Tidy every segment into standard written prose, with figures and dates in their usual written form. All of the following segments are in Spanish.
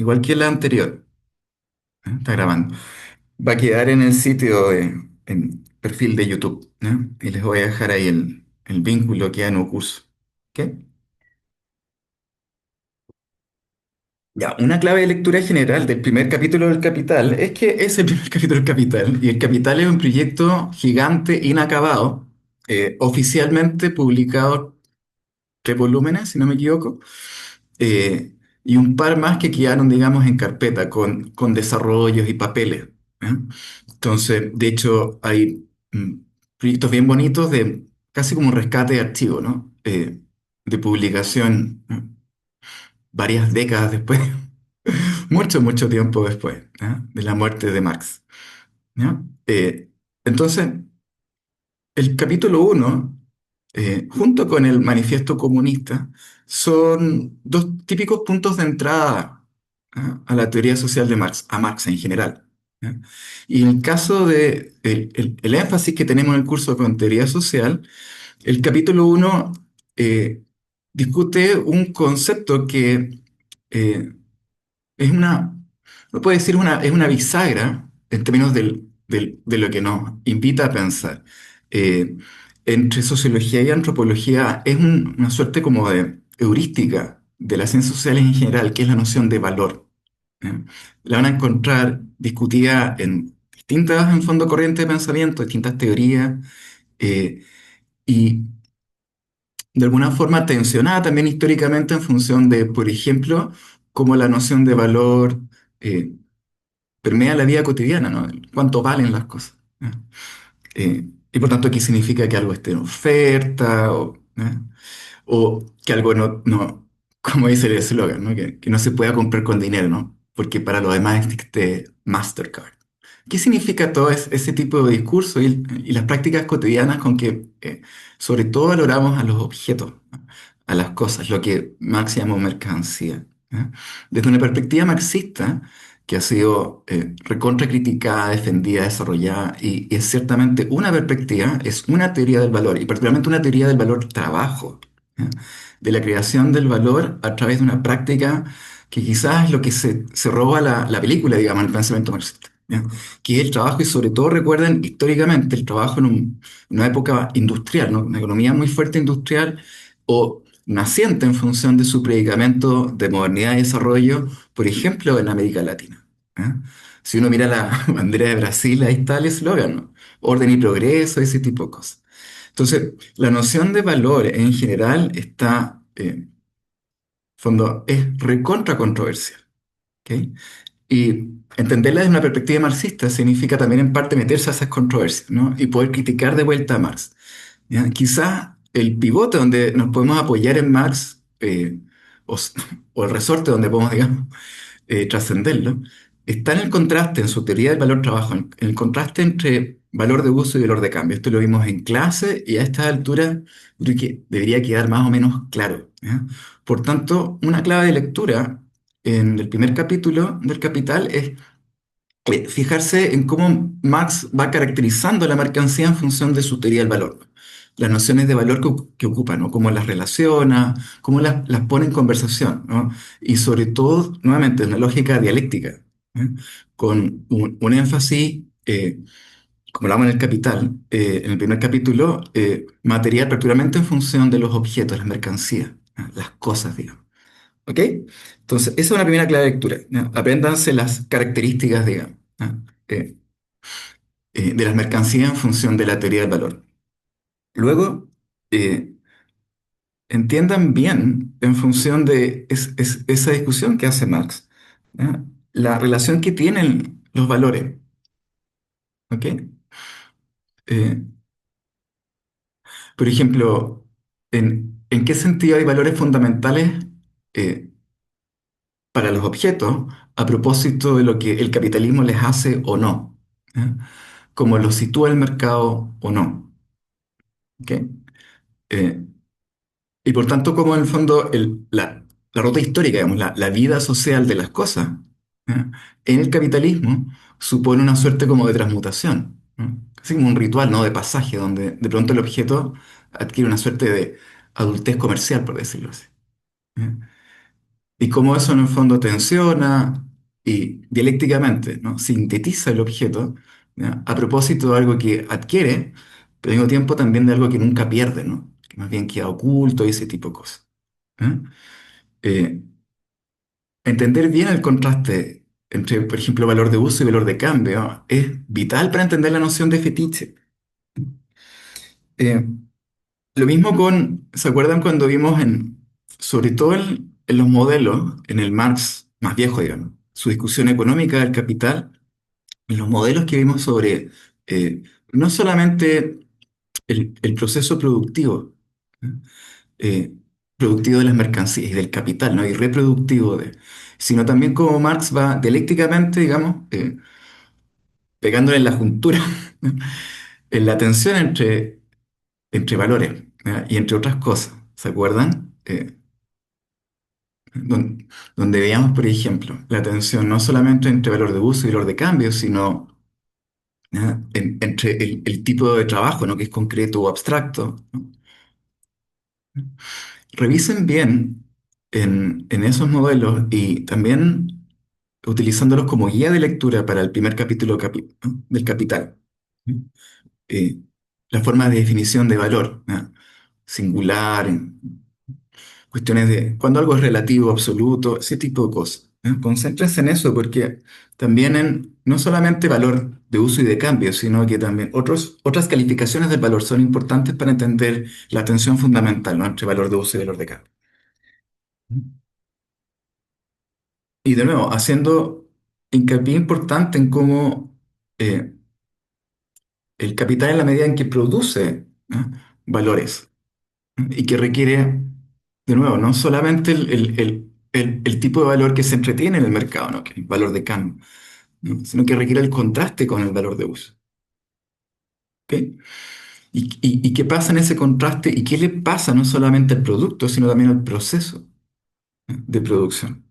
igual que la anterior. Está grabando. Va a quedar en el sitio, en perfil de YouTube, ¿no? Y les voy a dejar ahí el vínculo que hay en un curso. ¿Ok? Ya, una clave de lectura general del primer capítulo del Capital es que es el primer capítulo del Capital y el Capital es un proyecto gigante, inacabado, oficialmente publicado 3 volúmenes, si no me equivoco, eh, y un par más que quedaron, digamos, en carpeta con desarrollos y papeles. ¿Eh? Entonces, de hecho, hay proyectos bien bonitos de casi como un rescate de archivo, ¿no? De publicación, ¿no? Varias décadas después, mucho, mucho tiempo después, ¿no? De la muerte de Marx, ¿no? Entonces, el capítulo uno, junto con el manifiesto comunista, son dos típicos puntos de entrada, ¿ah? A la teoría social de Marx, a Marx en general. ¿Ya? Y en el caso de el énfasis que tenemos en el curso con teoría social, el capítulo uno discute un concepto que eh, es una, no puede decir es una bisagra en términos de lo que nos invita a pensar. Eh, Entre sociología y antropología es una suerte como de heurística de las ciencias sociales en general, que es la noción de valor. ¿Eh? La van a encontrar discutida en distintas, en fondo, corrientes de pensamiento, distintas teorías, eh, y de alguna forma tensionada también históricamente en función de, por ejemplo, cómo la noción de valor eh, permea la vida cotidiana, ¿no? Cuánto valen las cosas, ¿no? Y por tanto, ¿qué significa que algo esté en oferta? O que algo como dice el eslogan, ¿no? Que no se pueda comprar con dinero, ¿no? Porque para lo demás existe Mastercard. ¿Qué significa todo ese tipo de discurso y las prácticas cotidianas con que sobre todo valoramos a los objetos, ¿no? A las cosas, lo que Marx llamó mercancía, ¿eh? Desde una perspectiva marxista, que ha sido recontra criticada, defendida, desarrollada, y es ciertamente una perspectiva, es una teoría del valor, y particularmente una teoría del valor trabajo, ¿ya? De la creación del valor a través de una práctica que quizás es lo que se roba la película, digamos, el pensamiento marxista, ¿ya? Que es el trabajo, y sobre todo recuerden históricamente el trabajo en una época industrial, ¿no? Una economía muy fuerte industrial o naciente en función de su predicamento de modernidad y desarrollo, por ejemplo, en América Latina. ¿Eh? Si uno mira la bandera de Brasil, ahí está el eslogan, ¿no? Orden y progreso, ese tipo de cosas. Entonces, la noción de valor en general está, fondo, es recontra controversial. ¿Ok? Y entenderla desde una perspectiva marxista significa también en parte meterse a esas controversias, ¿no? Y poder criticar de vuelta a Marx. ¿Ya? Quizás el pivote donde nos podemos apoyar en Marx, o, s- o el resorte donde podemos, digamos, trascenderlo, está en el contraste, en su teoría del valor trabajo, en el contraste entre valor de uso y valor de cambio. Esto lo vimos en clase y a esta altura creo que debería quedar más o menos claro, ¿ya? Por tanto, una clave de lectura en el primer capítulo del Capital es fijarse en cómo Marx va caracterizando la mercancía en función de su teoría del valor. Las nociones de valor que ocupa, ¿no? Cómo las relaciona, cómo las pone en conversación, ¿no? Y sobre todo, nuevamente, una lógica dialéctica, ¿eh? Con un énfasis, como lo hablamos en el Capital, en el primer capítulo, material particularmente en función de los objetos, las mercancías, ¿eh? Las cosas, digamos. ¿Ok? Entonces, esa es una primera clave de lectura, ¿no? Apréndanse las características, digamos, ¿no? Eh, de las mercancías en función de la teoría del valor. Luego, eh, entiendan bien, en función de esa discusión que hace Marx, ¿ya? La relación que tienen los valores. ¿Ok? Eh, por ejemplo, ¿en qué sentido hay valores fundamentales eh, para los objetos a propósito de lo que el capitalismo les hace o no? ¿Ya? Como lo sitúa el mercado o no. ¿Ok? Eh, y por tanto, como en el fondo la ruta histórica, digamos, la vida social de las cosas, ¿ya? En el capitalismo supone una suerte como de transmutación, ¿no? Así como un ritual, ¿no? De pasaje, donde de pronto el objeto adquiere una suerte de adultez comercial, por decirlo así. ¿Ya? y cómo eso en el fondo tensiona y dialécticamente, ¿no? Sintetiza el objeto, ¿ya? A propósito de algo que adquiere, pero al mismo tiempo también de algo que nunca pierde, ¿no? Que más bien queda oculto y ese tipo de cosas. ¿Eh? Eh, Entender bien el contraste entre, por ejemplo, valor de uso y valor de cambio es vital para entender la noción de fetiche. Eh, lo mismo con, ¿se acuerdan cuando vimos sobre todo en los modelos, en el Marx más viejo, digamos, su discusión económica del capital, en los modelos que vimos sobre no solamente el proceso productivo, ¿eh? eh, productivo de las mercancías y del capital, ¿no? Y reproductivo sino también como Marx va dialécticamente, digamos, pegándole en la juntura, ¿no? En la tensión entre valores, ¿ya? Y entre otras cosas, ¿se acuerdan? Donde veíamos, por ejemplo, la tensión no solamente entre valor de uso y valor de cambio, sino ¿ya? Entre el tipo de trabajo, ¿no? Que es concreto o abstracto, ¿no? Revisen bien en esos modelos y también utilizándolos como guía de lectura para el primer capítulo ¿no? Del Capital. ¿Sí? Eh, la forma de definición de valor, ¿no? Singular, cuestiones de cuando algo es relativo, absoluto, ese tipo de cosas. ¿Eh? Concéntrense en eso porque también en no solamente valor de uso y de cambio, sino que también otras calificaciones del valor son importantes para entender la tensión fundamental, ¿no? Entre valor de uso y valor de cambio. Y de nuevo, haciendo hincapié importante en cómo el capital en la medida en que produce, ¿no? Valores, ¿no? Y que requiere, de nuevo, no solamente el tipo de valor que se entretiene en el mercado, ¿no? Que es el valor de cambio, ¿no? Sino que requiere el contraste con el valor de uso. ¿Ok? Y qué pasa en ese contraste y qué le pasa no solamente al producto, sino también al proceso, ¿no? De producción.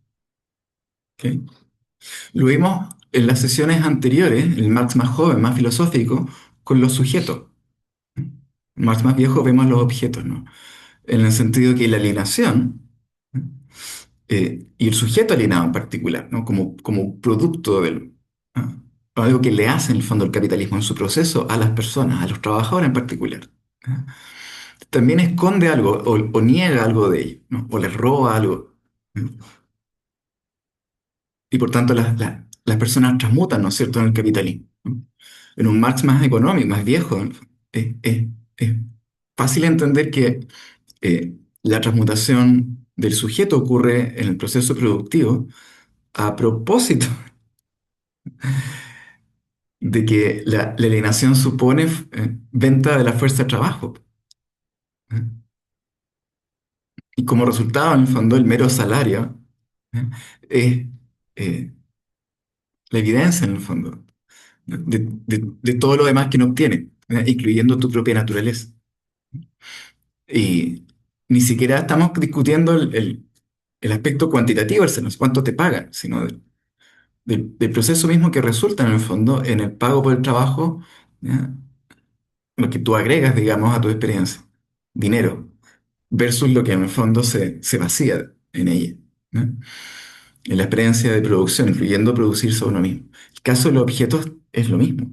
¿Ok? Lo vimos en las sesiones anteriores, el Marx más joven, más filosófico, con los sujetos. En Marx más viejo vemos los objetos, ¿no? En el sentido que la alienación y el sujeto alienado en particular, ¿no? Como producto ¿no? Algo que le hace en el fondo el capitalismo en su proceso a las personas, a los trabajadores en particular. ¿No? También esconde algo o niega algo de ello, ¿no? O les roba algo. ¿No? Y por tanto las personas transmutan, ¿no es cierto?, en el capitalismo, ¿no? En un Marx más económico, más viejo, es fácil entender que la transmutación del sujeto ocurre en el proceso productivo a propósito de que la alienación supone venta de la fuerza de trabajo. ¿Eh? Y como resultado, en el fondo, el mero salario ¿eh? Es la evidencia, en el fondo, de todo lo demás que no obtiene, incluyendo tu propia naturaleza. Y ni siquiera estamos discutiendo el aspecto cuantitativo, el no sé cuánto te pagan, sino del proceso mismo que resulta en el fondo en el pago por el trabajo, ¿ya? Lo que tú agregas, digamos, a tu experiencia, dinero, versus lo que en el fondo se vacía en ella, ¿no? En la experiencia de producción, incluyendo producirse a uno mismo. El caso de los objetos es lo mismo.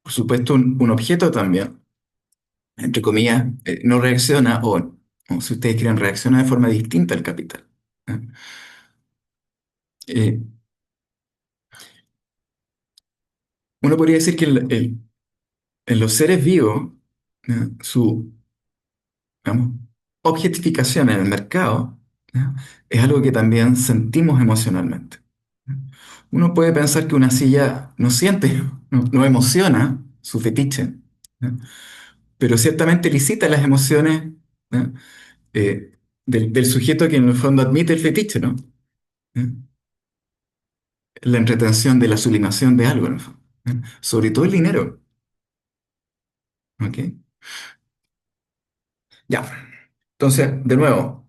Por supuesto, un objeto también, entre comillas, no reacciona o si ustedes quieren, reacciona de forma distinta al capital. ¿Eh? Eh, Uno podría decir que en los seres vivos, su, digamos, objetificación en el mercado, ¿ya? Es algo que también sentimos emocionalmente. Uno puede pensar que una silla no siente, no emociona su fetiche, ¿ya? Pero ciertamente licita las emociones, ¿ya? Eh, del sujeto que en el fondo admite el fetiche, ¿no? ¿Ya? La entretención de la sublimación de algo, en el fondo, ¿ya? Sobre todo el dinero, ¿ok? Ya. Entonces, de nuevo.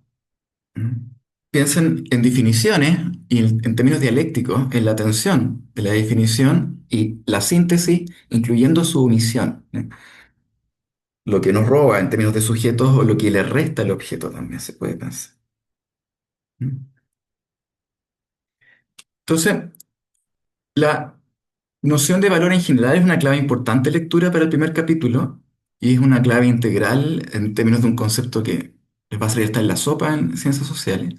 ¿Mm? Piensen en definiciones y en términos dialécticos, en la tensión de la definición y la síntesis, incluyendo su omisión, ¿eh? Lo que nos roba en términos de sujetos o lo que le resta al objeto también se puede pensar. Entonces, la noción de valor en general es una clave importante de lectura para el primer capítulo y es una clave integral en términos de un concepto que les va a salir hasta en la sopa en ciencias sociales.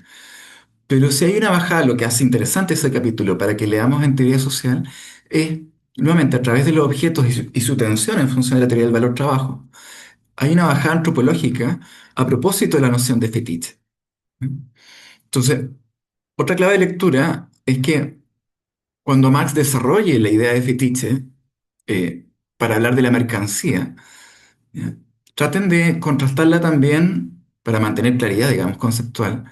Pero si hay una bajada, lo que hace interesante ese capítulo para que leamos en teoría social es, nuevamente, a través de los objetos y su tensión en función de la teoría del valor trabajo, hay una bajada antropológica a propósito de la noción de fetiche. Entonces, otra clave de lectura es que cuando Marx desarrolle la idea de fetiche eh, para hablar de la mercancía, ¿ya? Traten de contrastarla también para mantener claridad, digamos, conceptual,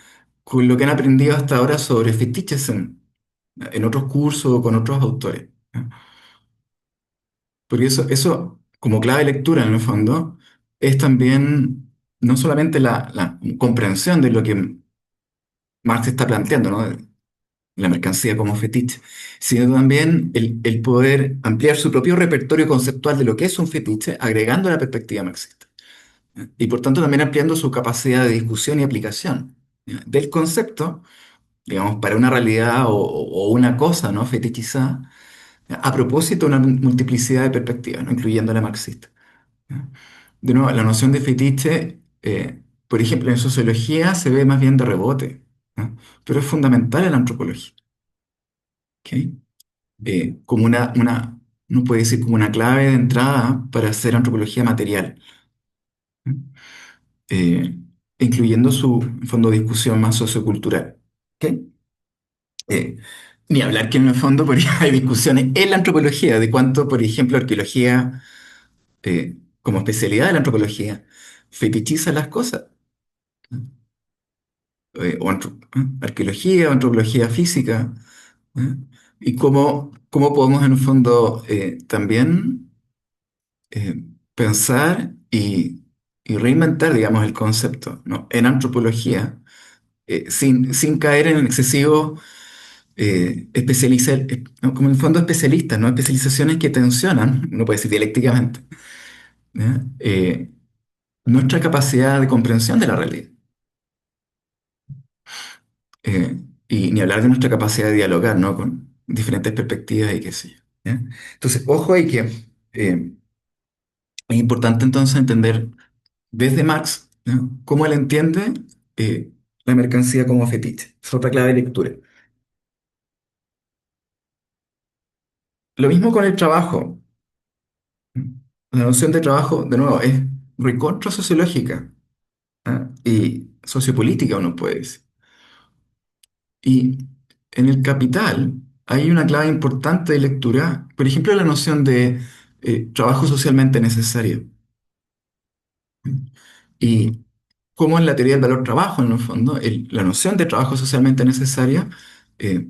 con lo que han aprendido hasta ahora sobre fetiches en otros cursos o con otros autores. ¿Ya? Porque eso, como clave de lectura en el fondo, es también no solamente la comprensión de lo que Marx está planteando, ¿no? La mercancía como fetiche, sino también el poder ampliar su propio repertorio conceptual de lo que es un fetiche, agregando la perspectiva marxista. ¿Ya? Y por tanto también ampliando su capacidad de discusión y aplicación, ¿ya? Del concepto, digamos, para una realidad o una cosa, ¿no? Fetichizada, ¿ya? A propósito de una multiplicidad de perspectivas, ¿no? Incluyendo la marxista. ¿Ya? De nuevo, la noción de fetiche, por ejemplo, en sociología se ve más bien de rebote, ¿no? Pero es fundamental en la antropología. ¿Ok? Como no puede decir como una clave de entrada para hacer antropología material, ¿no? Eh, incluyendo su en fondo de discusión más sociocultural. ¿Ok? Eh, Ni hablar que en el fondo porque hay discusiones en la antropología de cuánto, por ejemplo, arqueología, como especialidad de la antropología, fetichiza las cosas, ¿no? Arqueología o antropología física, ¿no? Y cómo podemos en el fondo también pensar y reinventar, digamos, el concepto, ¿no? En antropología, sin caer en excesivo especializar, ¿no? Como en el fondo especialistas, ¿no? Especializaciones que tensionan, no puede decir dialécticamente, ¿ya? Nuestra capacidad de comprensión de la realidad. Eh, y ni hablar de nuestra capacidad de dialogar, ¿no? Con diferentes perspectivas y qué sé yo, ¿ya? Entonces, ojo ahí que es importante entonces entender desde Marx, ¿no? Cómo él entiende eh, la mercancía como fetiche. Es otra clave de lectura. Lo mismo con el trabajo. La noción de trabajo, de nuevo, es recontra sociológica, ¿ah? Y sociopolítica, uno puede decir. Y en el Capital hay una clave importante de lectura, por ejemplo, la noción de trabajo socialmente necesario. Y cómo en la teoría del valor trabajo, en el fondo, la noción de trabajo socialmente necesario eh,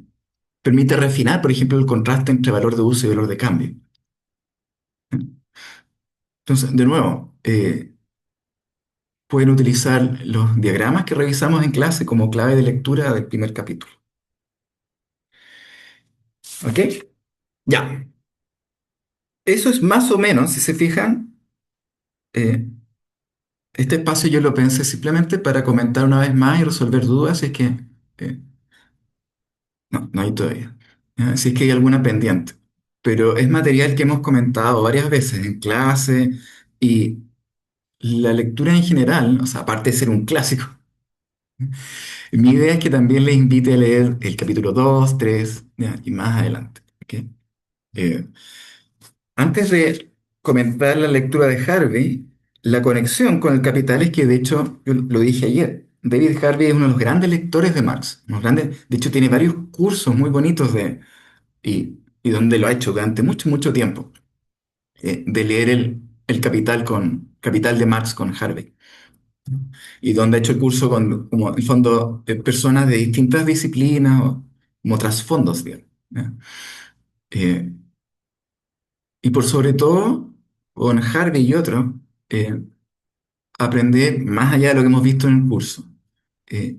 permite refinar, por ejemplo, el contraste entre valor de uso y valor de cambio. Entonces, de nuevo, pueden utilizar los diagramas que revisamos en clase como clave de lectura del primer capítulo. ¿Ok? Ya. Eso es más o menos, si se fijan, eh, este espacio yo lo pensé simplemente para comentar una vez más y resolver dudas si es que eh, no hay todavía. ¿Ya? Si es que hay alguna pendiente. Pero es material que hemos comentado varias veces en clase y la lectura en general, o sea, aparte de ser un clásico, mi idea es que también les invite a leer el capítulo 2, 3, ¿ya? Y más adelante. ¿Ok? Eh, Antes de comentar la lectura de Harvey, la conexión con el Capital es que, de hecho, yo lo dije ayer, David Harvey es uno de los grandes lectores de Marx. De hecho, tiene varios cursos muy bonitos y donde lo ha hecho durante mucho, mucho tiempo, de leer el Capital de Marx con Harvey. Y donde ha hecho el curso con, como, en el fondo, personas de distintas disciplinas, o como trasfondos, digamos, ¿ya? Eh, y por sobre todo, con Harvey y otros, eh, aprender más allá de lo que hemos visto en el curso. Eh,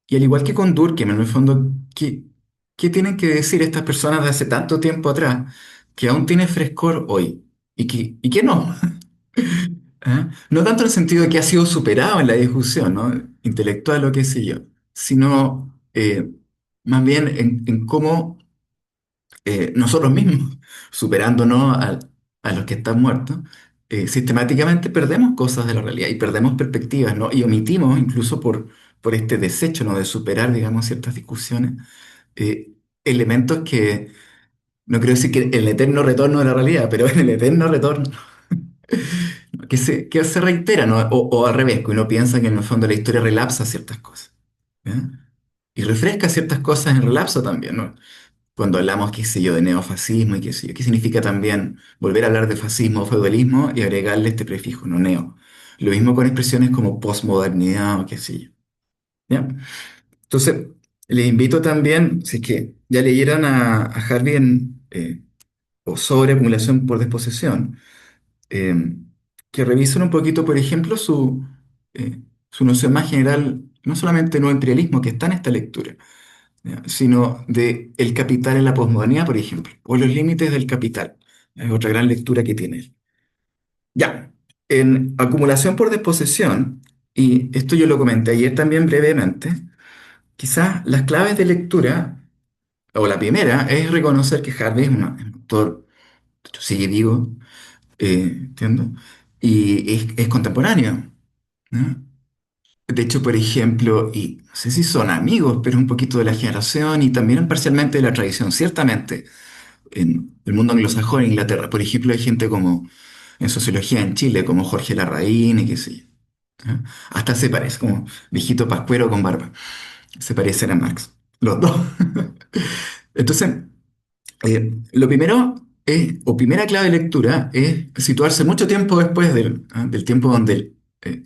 y al igual que con Durkheim, en el fondo, ¿qué tienen que decir estas personas de hace tanto tiempo atrás que aún tiene frescor hoy? Y que no. ¿Ah? No tanto en el sentido de que ha sido superado en la discusión, ¿no? Intelectual o qué sé yo. sino más bien en cómo nosotros mismos, superándonos a los que están muertos, sistemáticamente perdemos cosas de la realidad y perdemos perspectivas, ¿no? Y omitimos, incluso por este desecho, ¿no? De superar, digamos, ciertas discusiones, eh, elementos que, no quiero decir que el eterno retorno de la realidad, pero en el eterno retorno que se reitera, ¿no? O al revés, que uno piensa que en el fondo la historia relapsa ciertas cosas, ¿ya? Y refresca ciertas cosas en relapso también, ¿no? Cuando hablamos, qué sé yo, de neofascismo y qué sé yo, qué significa también volver a hablar de fascismo o feudalismo y agregarle este prefijo, no neo. Lo mismo con expresiones como posmodernidad o qué sé yo, ¿ya? Entonces, les invito también, si es que ya leyeran a Harvey o sobre acumulación por disposición, eh, que revisen un poquito, por ejemplo, su noción más general, no solamente no imperialismo, que está en esta lectura, ¿ya? Sino de el capital en la posmodernidad, por ejemplo, o los límites del capital. Es otra gran lectura que tiene él. Ya, en acumulación por disposición, y esto yo lo comenté ayer también brevemente, quizás las claves de lectura, o la primera, es reconocer que Harvey es un autor, de hecho, sigue vivo, ¿entiendo? Y es contemporáneo, ¿no? De hecho, por ejemplo, y no sé si son amigos, pero un poquito de la generación y también parcialmente de la tradición, ciertamente. En el mundo anglosajón, en Inglaterra, por ejemplo, hay gente como en sociología en Chile, como Jorge Larraín y qué sé yo. ¿Ah? Hasta se parece, como viejito pascuero con barba. Se parecen a Marx, los dos. Entonces, lo primero es, o primera clave de lectura es situarse mucho tiempo después del tiempo donde eh,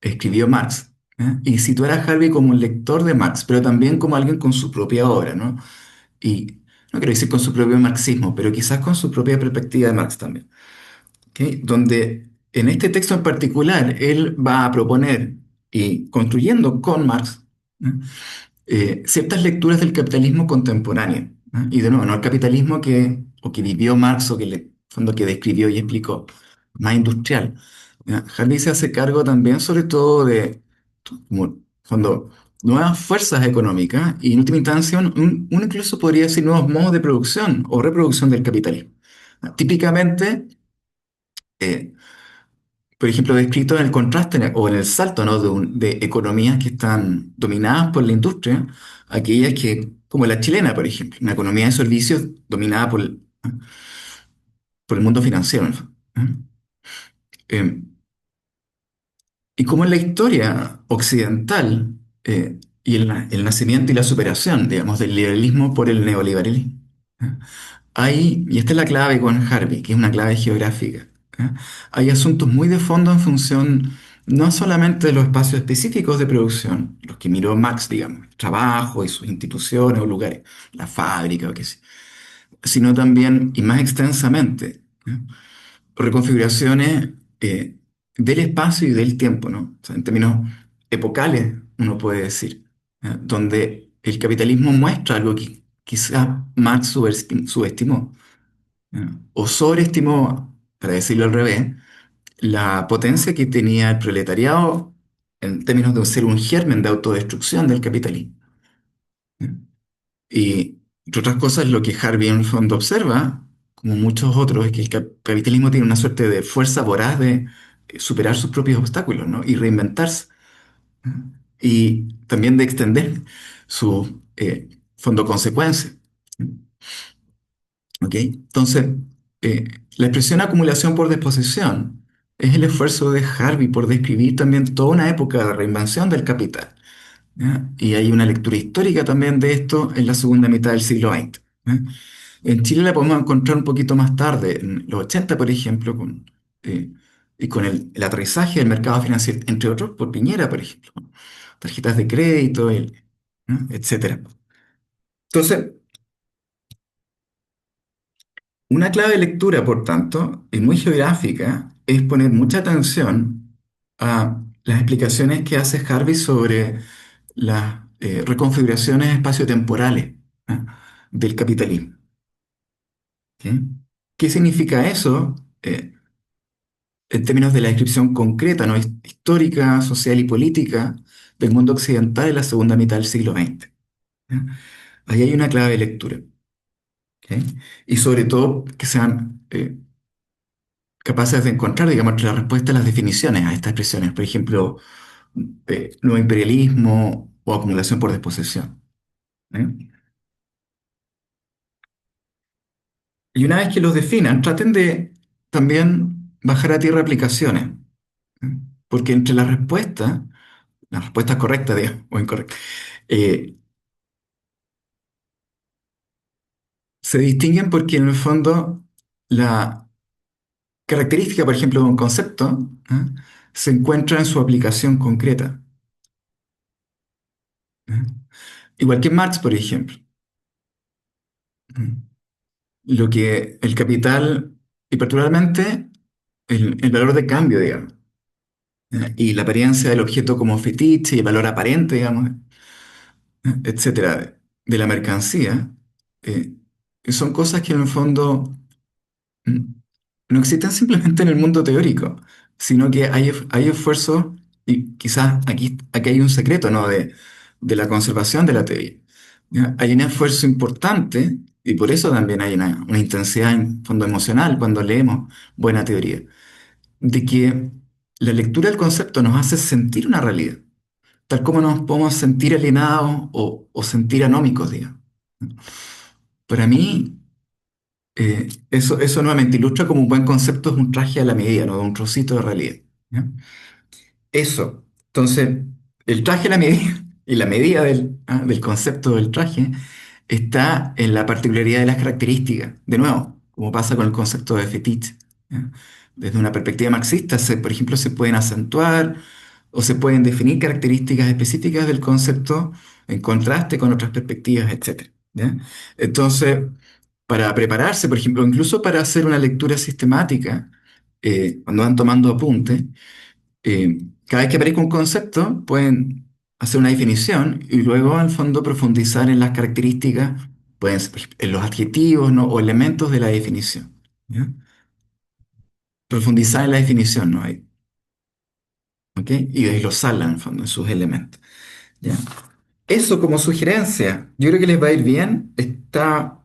escribió Marx, ¿eh? Y situar a Harvey como un lector de Marx, pero también como alguien con su propia obra, ¿no? Y no quiero decir con su propio marxismo, pero quizás con su propia perspectiva de Marx también, ¿ok? Donde en este texto en particular él va a proponer y construyendo con Marx, ¿eh? Ciertas lecturas del capitalismo contemporáneo, ¿eh? Y de nuevo, no el capitalismo o que vivió Marx o que, fondo que describió y explicó, más industrial. ¿Ya? Hardy se hace cargo también sobre todo de como, fondo, nuevas fuerzas económicas y en última instancia uno incluso podría decir nuevos modos de producción o reproducción del capitalismo. Típicamente, eh, por ejemplo, descrito en el contraste o en el salto, ¿no? De economías que están dominadas por la industria, aquellas que, como la chilena, por ejemplo, una economía de servicios dominada por el mundo financiero, en el fondo, ¿eh? Y como en la historia occidental, y el nacimiento y la superación, digamos, del liberalismo por el neoliberalismo, ¿eh? Y esta es la clave con Harvey, que es una clave geográfica, ¿eh? Hay asuntos muy de fondo en función no solamente de los espacios específicos de producción, los que miró Marx, digamos, el trabajo y sus instituciones o lugares, la fábrica o qué sé, sino también, y más extensamente, ¿eh? Reconfiguraciones del espacio y del tiempo, ¿no? O sea, en términos epocales, uno puede decir, donde el capitalismo muestra algo que quizás Marx subestimó, o sobreestimó, para decirlo al revés, la potencia que tenía el proletariado en términos de ser un germen de autodestrucción del capitalismo. ¿Eh? Y, entre otras cosas, lo que Harvey en el fondo observa, como muchos otros, es que el capitalismo tiene una suerte de fuerza voraz de superar sus propios obstáculos, ¿no? Y reinventarse. ¿Eh? Y también de extender su fondo consecuencia. ¿Ok? Entonces, eh, la expresión acumulación por disposición es el esfuerzo de Harvey por describir también toda una época de reinvención del capital. ¿Ya? Y hay una lectura histórica también de esto en la segunda mitad del siglo XX. ¿Ya? En Chile la podemos encontrar un poquito más tarde, en los 80, por ejemplo, eh, y con el aterrizaje del mercado financiero, entre otros, por Piñera, por ejemplo. Tarjetas de crédito, ¿no? Etcétera. Entonces, una clave de lectura, por tanto, y muy geográfica, es poner mucha atención a las explicaciones que hace Harvey sobre las reconfiguraciones espaciotemporales, ¿eh? Del capitalismo. ¿Ok? ¿Qué significa eso en términos de la descripción concreta, ¿no? Histórica, social y política? del mundo occidental en la segunda mitad del siglo XX. ¿Ya? Ahí hay una clave de lectura. ¿Ok? Y sobre todo que sean capaces de encontrar, digamos, la respuesta a las definiciones a estas expresiones. Por ejemplo, nuevo imperialismo o acumulación por desposesión. ¿Eh? Y una vez que los definan, traten de también bajar a tierra aplicaciones. ¿Eh? Porque entre las respuestas correctas, digamos, o incorrectas, eh, se distinguen porque en el fondo la característica, por ejemplo, de un concepto, ¿eh? se encuentra en su aplicación concreta. ¿Eh? Igual que Marx, por ejemplo. ¿Eh? Lo que el capital, y particularmente el valor de cambio, digamos, y la apariencia del objeto como fetiche y el valor aparente, digamos, etcétera, de la mercancía, eh, son cosas que en el fondo mm, no existen simplemente en el mundo teórico, sino que hay esfuerzos, y quizás aquí hay un secreto, ¿no? De la conservación de la teoría. ¿Ya? Hay un esfuerzo importante, y por eso también hay una intensidad en fondo emocional cuando leemos buena teoría, de que la lectura del concepto nos hace sentir una realidad, tal como nos podemos sentir alienados o sentir anómicos, digamos. Para mí, eso nuevamente ilustra como un buen concepto es un traje a la medida, ¿no? Un trocito de realidad. ¿Ya? Eso. Entonces, el traje a la medida y la medida del concepto del traje está en la particularidad de las características. De nuevo, como pasa con el concepto de fetiche. ¿Ya? Desde una perspectiva marxista, por ejemplo, se pueden acentuar o se pueden definir características específicas del concepto en contraste con otras perspectivas, etcétera. ¿Ya? Entonces, para prepararse, por ejemplo, incluso para hacer una lectura sistemática, cuando van tomando apuntes, cada vez que aparezca un concepto, pueden hacer una definición y luego, al fondo, profundizar en las características, pueden ser, por ejemplo, en los adjetivos, ¿no? O elementos de la definición. ¿Ya? Profundizar en la definición, ¿no? ¿Ok? Y desglosarla, en el fondo, en sus elementos. ¿Ya? Eso como sugerencia, yo creo que les va a ir bien. Está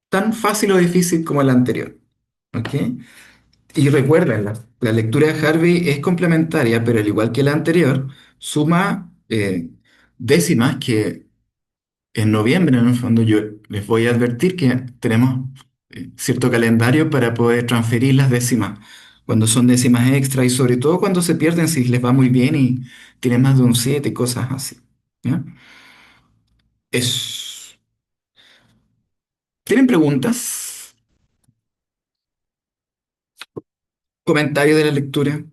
tan fácil o difícil como el anterior. ¿Ok? Y recuerden, la lectura de Harvey es complementaria, pero al igual que la anterior, suma décimas que en noviembre, en el fondo, yo les voy a advertir que tenemos cierto calendario para poder transferir las décimas cuando son décimas extra y sobre todo cuando se pierden si les va muy bien y tienen más de un 7 y cosas así. ¿Ya? Es... ¿Tienen preguntas? ¿Comentarios de la lectura?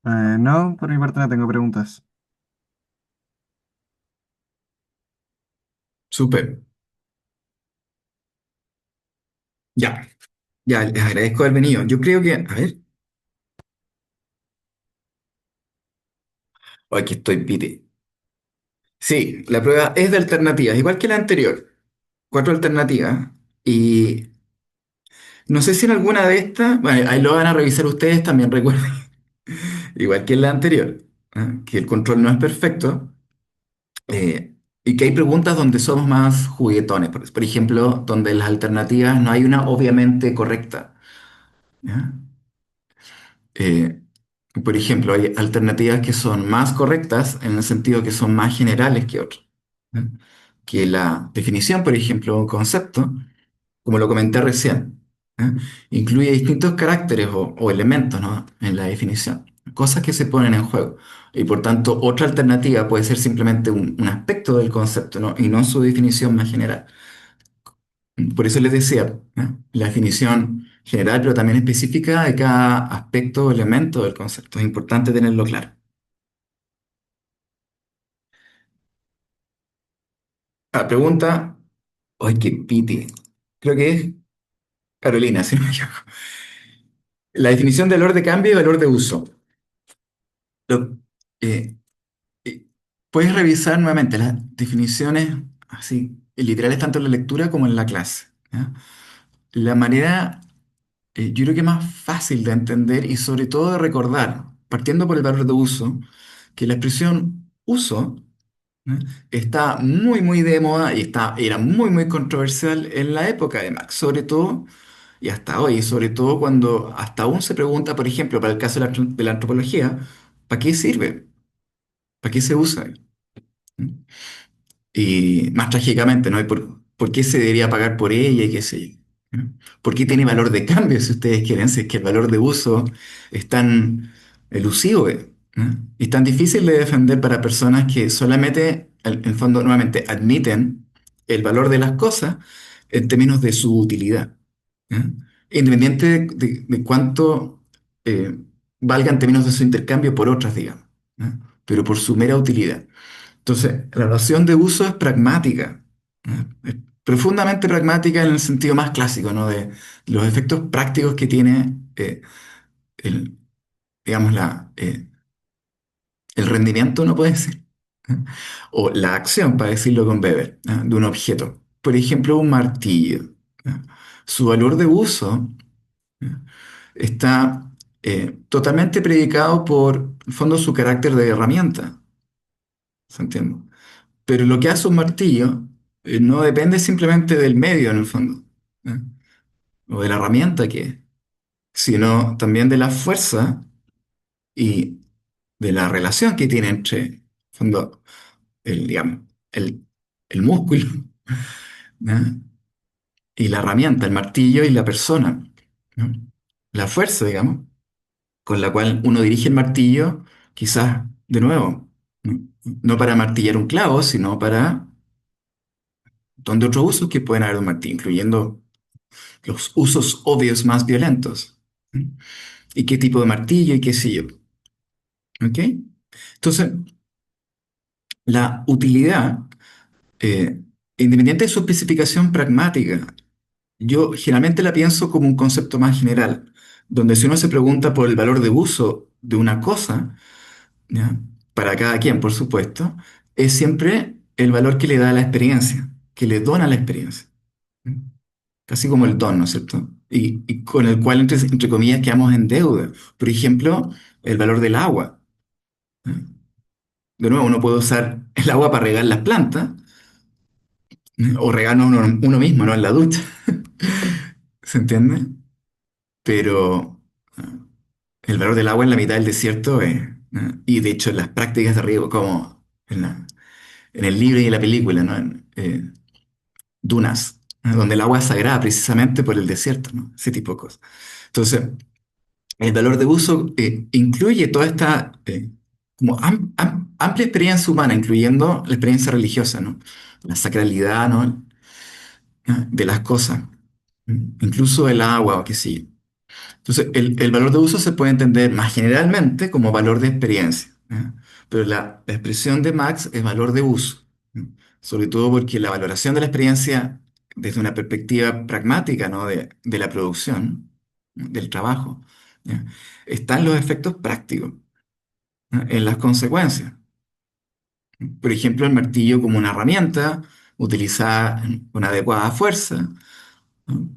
No, por mi parte no tengo preguntas. Súper. Ya, ya, les agradezco haber venido. Yo creo que, a ver, oh, aquí estoy, pite. Sí, la prueba es de alternativas, igual que la anterior. Cuatro alternativas. Y no sé si en alguna de estas, bueno, ahí lo van a revisar ustedes también, recuerden, igual que en la anterior, que el control no es perfecto y que hay preguntas donde somos más juguetones. Por ejemplo, donde en las alternativas no hay una obviamente correcta. ¿Ya? Eh, por ejemplo, hay alternativas que son más correctas en el sentido que son más generales que otras. ¿Ya? Que la definición, por ejemplo, de un concepto, como lo comenté recién, ¿eh? Incluye distintos caracteres o elementos, ¿no? En la definición, cosas que se ponen en juego. Y por tanto, otra alternativa puede ser simplemente un aspecto del concepto, ¿no? Y no su definición más general. Por eso les decía, ¿eh? La definición general, pero también específica de cada aspecto o elemento del concepto. Es importante tenerlo claro. La pregunta, ¡ay, qué piti! Creo que es Carolina, si no me equivoco. La definición de valor de cambio y valor de uso. Lo- eh, puedes revisar nuevamente las definiciones así, literales tanto en la lectura como en la clase. ¿Ya? La manera yo creo que es más fácil de entender y sobre todo de recordar, partiendo por el valor de uso, que la expresión uso, ¿eh? Está muy, muy de moda y era muy, muy controversial en la época de Marx, sobre todo, y hasta hoy, sobre todo cuando hasta aún se pregunta, por ejemplo, para el caso de de la antropología, ¿para qué sirve? ¿Para qué se usa? ¿Mm? Y más trágicamente, ¿no? ¿Y por qué se debería pagar por ella y qué sé yo? ¿No? ¿Por qué tiene valor de cambio, si ustedes quieren? Si es que el valor de uso es tan elusivo, ¿no? Y tan difícil de defender para personas que solamente, en el fondo, nuevamente, admiten el valor de las cosas en términos de su utilidad, ¿no? Independiente de cuánto eh, valga en términos de su intercambio por otras, digamos, ¿no? Pero por su mera utilidad. Entonces, la noción de uso es pragmática, ¿no? Es profundamente pragmática en el sentido más clásico, ¿no? De los efectos prácticos que tiene, el, digamos, el rendimiento, no puede ser, ¿no? O la acción, para decirlo con Weber, ¿no? De un objeto. Por ejemplo, un martillo, ¿no? Su valor de uso, ¿no? Está totalmente predicado por, en el fondo, su carácter de herramienta, ¿se entiende? Pero lo que hace un martillo no depende simplemente del medio, en el fondo, ¿eh? O de la herramienta que es, sino también de la fuerza y de la relación que tiene entre, en el fondo, digamos, el, el músculo, ¿eh? Y la herramienta, el martillo y la persona, ¿no? La fuerza, digamos, con la cual uno dirige el martillo, quizás, de nuevo, ¿no? No para martillar un clavo, sino para donde otros usos que pueden haber de un martillo, incluyendo los usos obvios más violentos. ¿Mm? ¿Y qué tipo de martillo y qué sé yo? ¿Ok? Entonces, la utilidad, eh, independiente de su especificación pragmática, yo generalmente la pienso como un concepto más general, donde si uno se pregunta por el valor de uso de una cosa, ¿ya? Para cada quien, por supuesto, es siempre el valor que le da a la experiencia, que le dona la experiencia. ¿Mm? Casi como el don, ¿no es cierto? Y con el cual, entre comillas, quedamos en deuda. Por ejemplo, el valor del agua, ¿eh? De nuevo, uno puede usar el agua para regar las plantas, ¿eh? O regarnos uno mismo, ¿no? En la ducha, ¿se entiende? Pero el valor del agua en la mitad del desierto y de hecho en las prácticas de riego, como en el libro y en la película, ¿no? En dunas, ¿no? Donde el agua es sagrada precisamente por el desierto, ¿no? Ese tipo de cosas. Entonces, el valor de uso incluye toda esta como amplia experiencia humana, incluyendo la experiencia religiosa, ¿no? La sacralidad, ¿no? De las cosas, incluso el agua o qué sé yo. Entonces, el valor de uso se puede entender más generalmente como valor de experiencia, pero la expresión de Max es valor de uso, ¿eh? Sobre todo porque la valoración de la experiencia desde una perspectiva pragmática, ¿no? De la producción, ¿no? Del trabajo, ¿ya? Está en los efectos prácticos, ¿no? En las consecuencias. Por ejemplo, el martillo como una herramienta utilizada con adecuada fuerza, ¿no?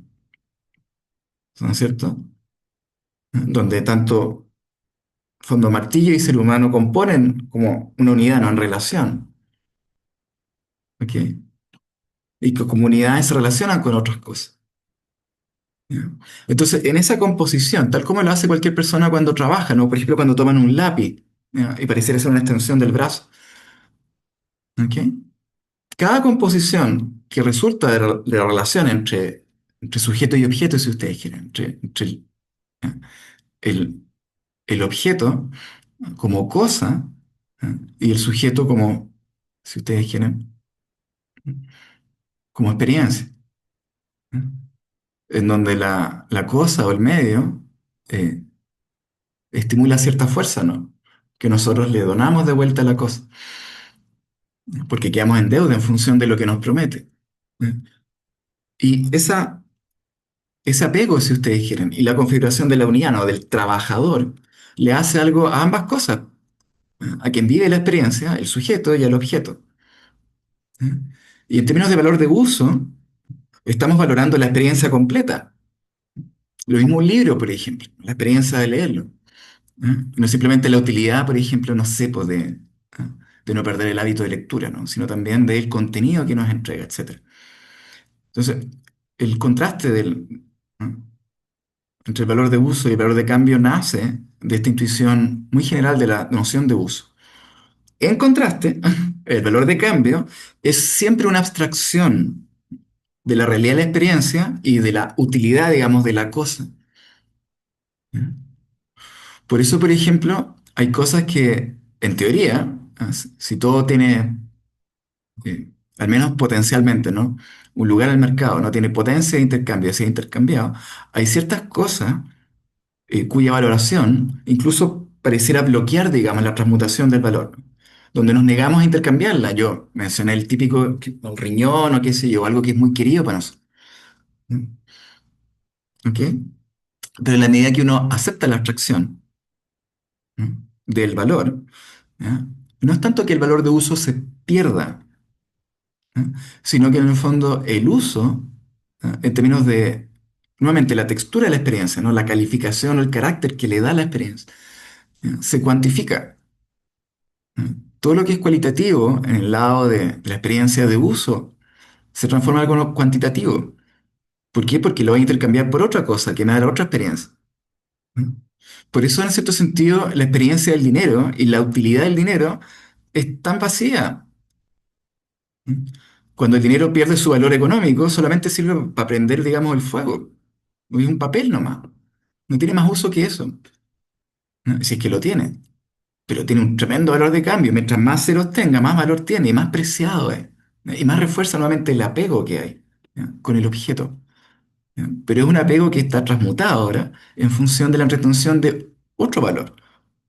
¿No es cierto? Donde tanto fondo martillo y ser humano componen como una unidad, no en relación, ¿ok? Y que comunidades se relacionan con otras cosas, ¿ya? Entonces, en esa composición, tal como lo hace cualquier persona cuando trabaja, ¿no? Por ejemplo, cuando toman un lápiz, ¿ya? Y pareciera ser una extensión del brazo, ¿ok? Cada composición que resulta de la relación entre sujeto y objeto, si ustedes quieren, entre el, el objeto como cosa, ¿ya? Y el sujeto como, si ustedes quieren, como experiencia, ¿eh? En donde la cosa o el medio eh, estimula cierta fuerza, ¿no? Que nosotros le donamos de vuelta a la cosa, ¿eh? Porque quedamos en deuda en función de lo que nos promete, ¿eh? Y ese apego, si ustedes quieren, y la configuración de la unidad, ¿no? Del trabajador, le hace algo a ambas cosas, ¿eh? A quien vive la experiencia, el sujeto y al objeto, ¿eh? Y en términos de valor de uso, estamos valorando la experiencia completa, Lo mismo un libro, por ejemplo, la experiencia de leerlo. No es simplemente la utilidad, por ejemplo, no sé, pues ¿eh? De no perder el hábito de lectura, ¿no? Sino también del contenido que nos entrega, etcétera. Entonces, el contraste ¿no? entre el valor de uso y el valor de cambio nace de esta intuición muy general de la noción de uso. En contraste, el valor de cambio es siempre una abstracción de la realidad de la experiencia y de la utilidad, digamos, de la cosa. Por eso, por ejemplo, hay cosas que, en teoría, si todo tiene, al menos potencialmente, ¿no? Un lugar en el mercado, no tiene potencia de intercambio, es intercambiado, hay ciertas cosas cuya valoración incluso pareciera bloquear, digamos, la transmutación del valor, donde nos negamos a intercambiarla. Yo mencioné el típico el riñón o qué sé yo, algo que es muy querido para nosotros. ¿Mm? ¿Ok? Pero en la medida que uno acepta la abstracción, ¿mm? del valor, ¿ya? No es tanto que el valor de uso se pierda, ¿eh? Sino que en el fondo el uso, en términos de, nuevamente, la textura de la experiencia, ¿no? La calificación o el carácter que le da la experiencia, se cuantifica. Todo lo que es cualitativo en el lado de la experiencia de uso se transforma en algo cuantitativo. ¿Por qué? Porque lo voy a intercambiar por otra cosa que me da otra experiencia. ¿Mm? Por eso, en cierto sentido, la experiencia del dinero y la utilidad del dinero es tan vacía. ¿Mm? Cuando el dinero pierde su valor económico, solamente sirve para prender, digamos, el fuego. Es un papel nomás. No tiene más uso que eso, ¿no? Si es que lo tiene. Pero tiene un tremendo valor de cambio. Mientras más ceros tenga, más valor tiene y más preciado es. Y más refuerza nuevamente el apego que hay, ¿ya? Con el objeto. ¿Ya? Pero es un apego que está transmutado ahora en función de la retención de otro valor,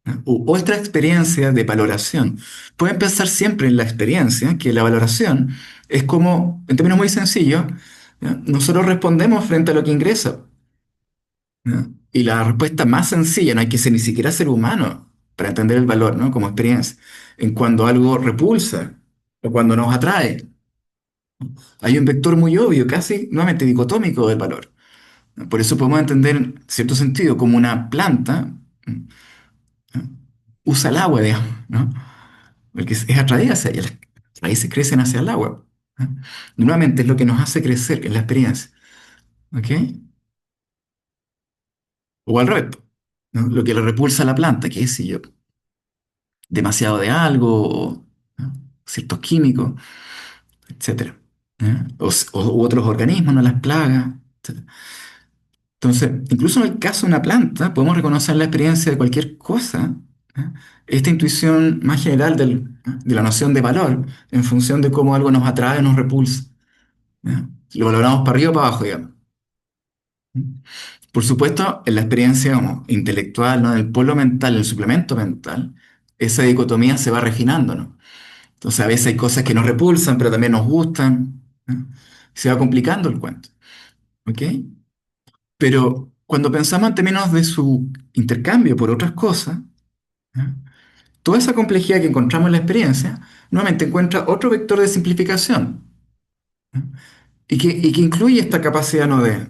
¿ya? U otra experiencia de valoración. Pueden pensar siempre en la experiencia, que la valoración es como, en términos muy sencillos, ¿ya? Nosotros respondemos frente a lo que ingresa. ¿Ya? Y la respuesta más sencilla, no hay que ser ni siquiera ser humano para entender el valor, ¿no? Como experiencia. En cuando algo repulsa o cuando nos atrae, hay un vector muy obvio, casi nuevamente dicotómico del valor. ¿No? Por eso podemos entender, en cierto sentido, como una planta, ¿no? Usa el agua, digamos, ¿no? Porque es atraída hacia ella, las raíces crecen hacia el agua, ¿no? Y nuevamente es lo que nos hace crecer en la experiencia, ¿ok? O al revés, ¿no? Lo que le repulsa a la planta, qué sé yo, demasiado de algo, ¿no? Ciertos químicos, etcétera. ¿Ya? U otros organismos, no las plagas, etcétera. Entonces, incluso en el caso de una planta, podemos reconocer la experiencia de cualquier cosa, ¿ya? Esta intuición más general de la noción de valor en función de cómo algo nos atrae o nos repulsa. ¿Ya? Lo valoramos para arriba o para abajo, digamos. Por supuesto, en la experiencia como intelectual, ¿no? Del polo mental, el suplemento mental, esa dicotomía se va refinando, ¿no? Entonces a veces hay cosas que nos repulsan, pero también nos gustan, ¿no? Se va complicando el cuento, ¿ok? Pero cuando pensamos en términos de su intercambio por otras cosas, ¿ya? Toda esa complejidad que encontramos en la experiencia, nuevamente encuentra otro vector de simplificación, ¿ya? Y que incluye esta capacidad no de,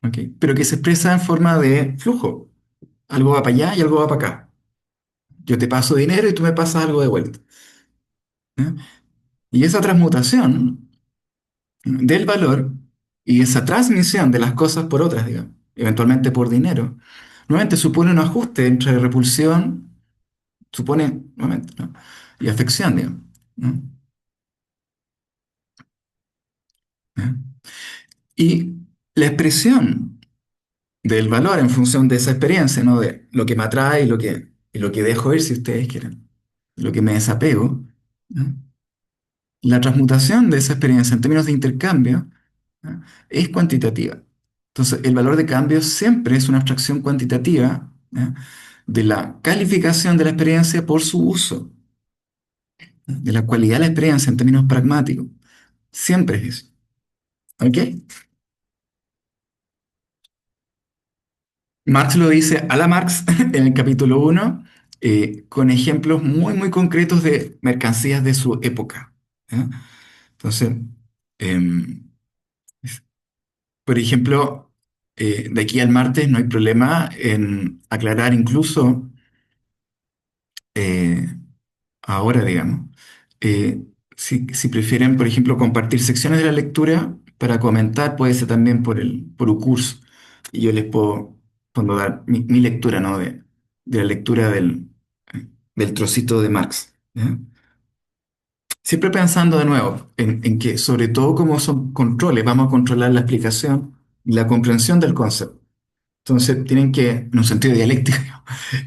¿ok? Pero que se expresa en forma de flujo. Algo va para allá y algo va para acá. Yo te paso dinero y tú me pasas algo de vuelta, ¿ya? Y esa transmutación del valor y esa transmisión de las cosas por otras, digamos, eventualmente por dinero, nuevamente supone un ajuste entre repulsión, supone, nuevamente, ¿no? Y afección, digamos, ¿no? ¿Ya? Y la expresión del valor en función de esa experiencia, ¿no? De lo que me atrae y lo que dejo ir, si ustedes quieren, lo que me desapego, ¿no? La transmutación de esa experiencia en términos de intercambio, ¿no? Es cuantitativa. Entonces, el valor de cambio siempre es una abstracción cuantitativa, ¿ya? De la calificación de la experiencia por su uso, ¿no? De la cualidad de la experiencia en términos pragmáticos. Siempre es eso. ¿Ok? Marx lo dice a la Marx en el capítulo 1, con ejemplos muy, muy concretos de mercancías de su época. ¿Ya? Entonces, em, por ejemplo, De aquí al martes no hay problema en aclarar incluso eh, ahora, digamos. Si prefieren, por ejemplo, compartir secciones de la lectura para comentar, puede ser también por un curso. Y yo les puedo dar mi lectura, ¿no? De la lectura del trocito de Marx. ¿Ya? Siempre pensando de nuevo en que, sobre todo como son controles, vamos a controlar la explicación y la comprensión del concepto. Entonces, tienen que, en un sentido dialéctico,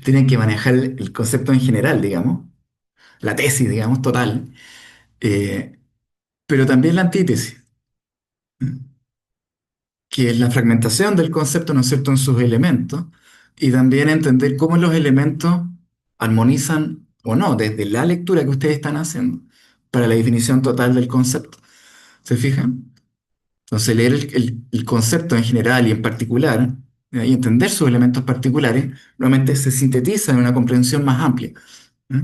tienen que manejar el concepto en general, digamos, la tesis, digamos, total, eh, pero también la antítesis, que es la fragmentación del concepto, ¿no es cierto?, en sus elementos, y también entender cómo los elementos armonizan o no, desde la lectura que ustedes están haciendo, para la definición total del concepto. ¿Se fijan? Entonces, leer el concepto en general y en particular, y entender sus elementos particulares, normalmente se sintetiza en una comprensión más amplia. ¿Eh?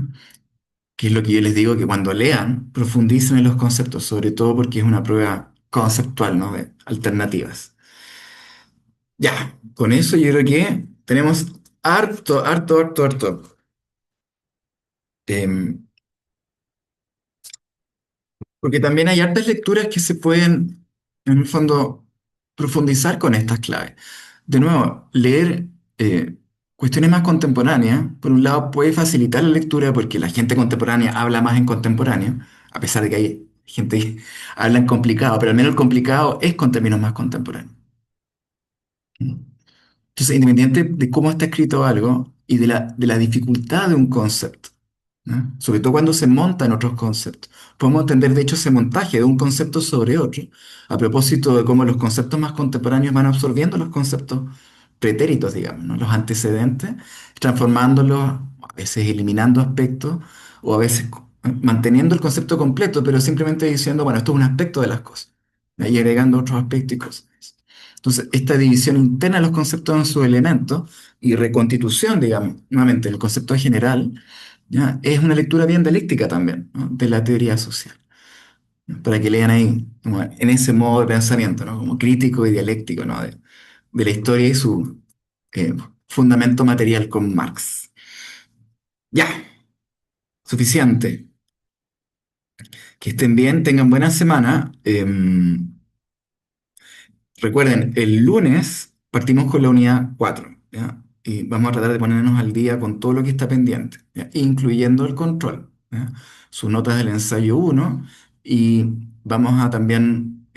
Que es lo que yo les digo, que cuando lean, profundicen en los conceptos, sobre todo porque es una prueba conceptual, ¿no? De alternativas. Ya, con eso yo creo que tenemos harto, harto, harto, harto. Em, Porque también hay hartas lecturas que se pueden, en el fondo, profundizar con estas claves. De nuevo, leer cuestiones más contemporáneas, por un lado, puede facilitar la lectura porque la gente contemporánea habla más en contemporáneo, a pesar de que hay gente que habla en complicado, pero al menos el complicado es con términos más contemporáneos. Entonces, independiente de cómo está escrito algo y de la dificultad de un concepto, ¿no? Sobre todo cuando se montan otros conceptos. Podemos entender, de hecho, ese montaje de un concepto sobre otro, a propósito de cómo los conceptos más contemporáneos van absorbiendo los conceptos pretéritos, digamos, ¿no? Los antecedentes, transformándolos, a veces eliminando aspectos, o a veces manteniendo el concepto completo, pero simplemente diciendo, bueno, esto es un aspecto de las cosas, ¿no? Y agregando otros aspectos y cosas. Entonces, esta división interna de los conceptos en sus elementos y reconstitución, digamos, nuevamente, el concepto general, ¿ya? Es una lectura bien dialéctica también, ¿no? De la teoría social, ¿no? Para que lean ahí, como en ese modo de pensamiento, ¿no? Como crítico y dialéctico, ¿no? De la historia y su fundamento material con Marx. Ya, suficiente. Que estén bien, tengan buena semana. Recuerden, el lunes partimos con la unidad 4, ¿ya? Y vamos a tratar de ponernos al día con todo lo que está pendiente, ¿ya? Incluyendo el control, ¿ya? Sus notas del ensayo uno, y vamos a también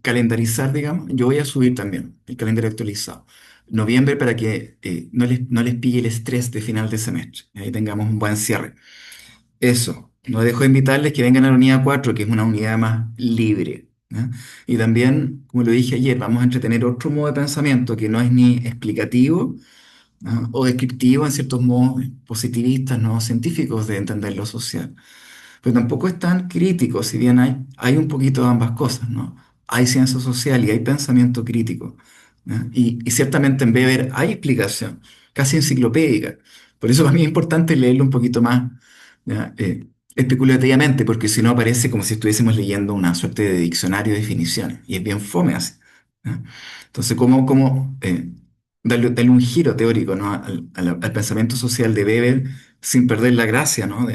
calendarizar, digamos. Yo voy a subir también el calendario actualizado. Noviembre para que no les pille el estrés de final de semestre, y ahí tengamos un buen cierre. Eso, no dejo de invitarles que vengan a la unidad 4, que es una unidad más libre, ¿ya? Y también, como lo dije ayer, vamos a entretener otro modo de pensamiento que no es ni explicativo, ¿no? O descriptivo en ciertos modos positivistas, no científicos de entender lo social. Pero tampoco es tan crítico, si bien hay un poquito de ambas cosas, ¿no? Hay ciencia social y hay pensamiento crítico, ¿ya? Y ciertamente en Weber hay explicación, casi enciclopédica. Por eso para mí es importante leerlo un poquito más, ¿ya? Especulativamente, porque si no parece como si estuviésemos leyendo una suerte de diccionario de definiciones, y es bien fome así, ¿ya? Entonces, ¿cómo darle un giro teórico, ¿no? Al pensamiento social de Weber sin perder la gracia, ¿no?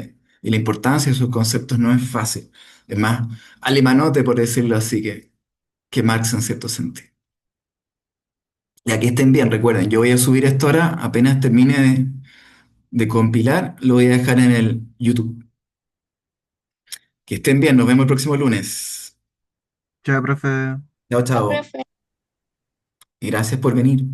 Y la importancia de sus conceptos no es fácil. Es más, alemanote, por decirlo así, que Marx en cierto sentido. Y aquí estén bien, recuerden, yo voy a subir esto ahora, apenas termine de compilar, lo voy a dejar en el YouTube. Que estén bien, nos vemos el próximo lunes. Chao, profe. Chao, Chao, chao. profe. Y gracias por venir.